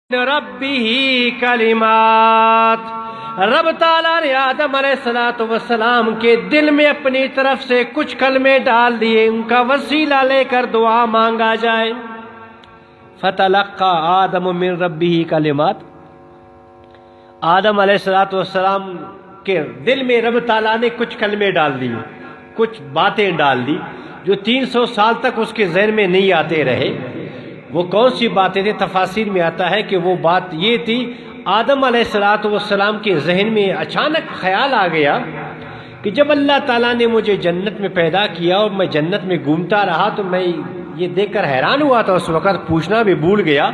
ربی کلمات، رب تعالیٰ نے آدم علیہ السلام کے دل میں اپنی طرف سے کچھ کلمے ڈال دیے، ان کا وسیلہ لے کر دعا مانگا جائے۔ فتلقى آدم من ربہ کلمات، آدم علیہ السلام کے دل میں رب تعالیٰ نے کچھ کلمے ڈال دیے، کچھ باتیں ڈال دی جو 300 سال تک اس کے ذہن میں نہیں آتے رہے۔ وہ کون سی باتیں تھیں؟ تفاسیر میں آتا ہے کہ وہ بات یہ تھی، آدم علیہ السلام کے ذہن میں اچانک خیال آ گیا کہ جب اللہ تعالیٰ نے مجھے جنت میں پیدا کیا اور میں جنت میں گھومتا رہا تو میں یہ دیکھ کر حیران ہوا تھا، اس وقت پوچھنا بھی بھول گیا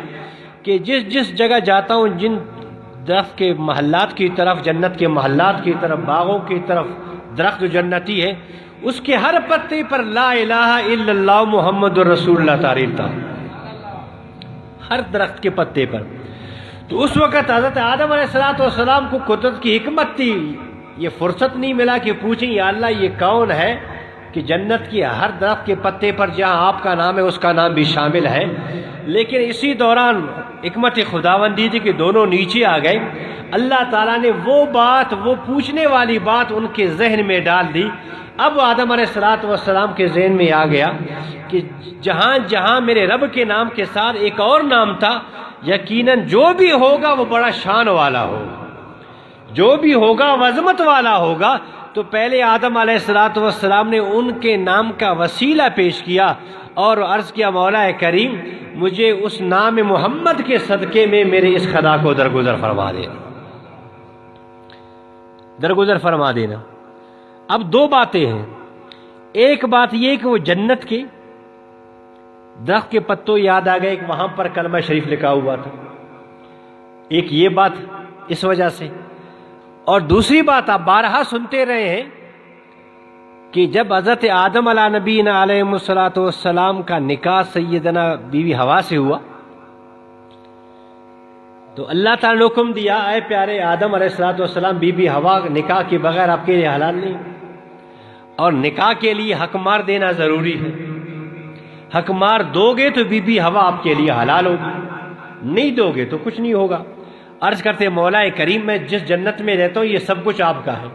کہ جس جگہ جاتا ہوں، جن درخت کے محلات کی طرف، جنت کے محلات کی طرف، باغوں کی طرف درخت جنتی ہے، اس کے ہر پتے پر لا الہ الا اللہ محمد رسول اللہ تعریف تھا، ہر درخت کے پتے پر۔ تو اس وقت حضرت آدم علیہ السلام کو قدرت کی حکمت تھی، یہ فرصت نہیں ملا کہ پوچھیں یا اللہ یہ کون ہے کہ جنت کی ہر درخت کے پتے پر جہاں آپ کا نام ہے اس کا نام بھی شامل ہے۔ لیکن اسی دوران حکمت خداوندی تھی کہ دونوں نیچے آ گئے، اللہ تعالیٰ نے وہ بات، وہ پوچھنے والی بات ان کے ذہن میں ڈال دی۔ اب آدم علیہ السلام کے ذہن میں آ گیا کہ جہاں جہاں میرے رب کے نام کے ساتھ ایک اور نام تھا، یقیناً جو بھی ہوگا وہ بڑا شان والا ہوگا، جو بھی ہوگا وہ عظمت والا ہوگا۔ تو پہلے آدم علیہ السلام نے ان کے نام کا وسیلہ پیش کیا اور عرض کیا، مولا کریم مجھے اس نام محمد کے صدقے میں میرے اس خدا کو درگزر فرما دینا، درگزر فرما دینا۔ اب دو باتیں ہیں، ایک بات یہ کہ وہ جنت کے درخت کے پتوں یاد آ گئے کہ وہاں پر کلمہ شریف لکھا ہوا تھا، ایک یہ بات اس وجہ سے، اور دوسری بات آپ بارہا سنتے رہے ہیں کہ جب حضرت آدم علیہ نبینا علیہ السلام کا نکاح سیدنا بیوی حوا سے ہوا تو اللہ تعالیٰ نے حکم دیا، اے پیارے آدم علیہ السلام، بیوی حوا نکاح کے بغیر آپ کے لیے حلال نہیں، اور نکاح کے لیے حق مار دینا ضروری ہے، حق مار دو گے تو بیوی حوا آپ کے لیے حلال ہوگی، نہیں دو گے تو کچھ نہیں ہوگا۔ عرض کرتے مولا کریم میں جس جنت میں رہتا ہوں یہ سب کچھ آپ کا ہے،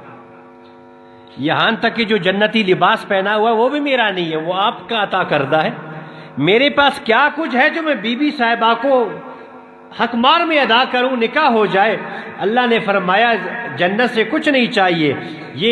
یہاں تک کہ جو جنتی لباس پہنا ہوا وہ بھی میرا نہیں ہے، وہ آپ کا عطا کردہ ہے، میرے پاس کیا کچھ ہے جو میں بیوی صاحبہ کو حق مار میں ادا کروں، نکاح ہو جائے۔ اللہ نے فرمایا جنت سے کچھ نہیں چاہیے، یہ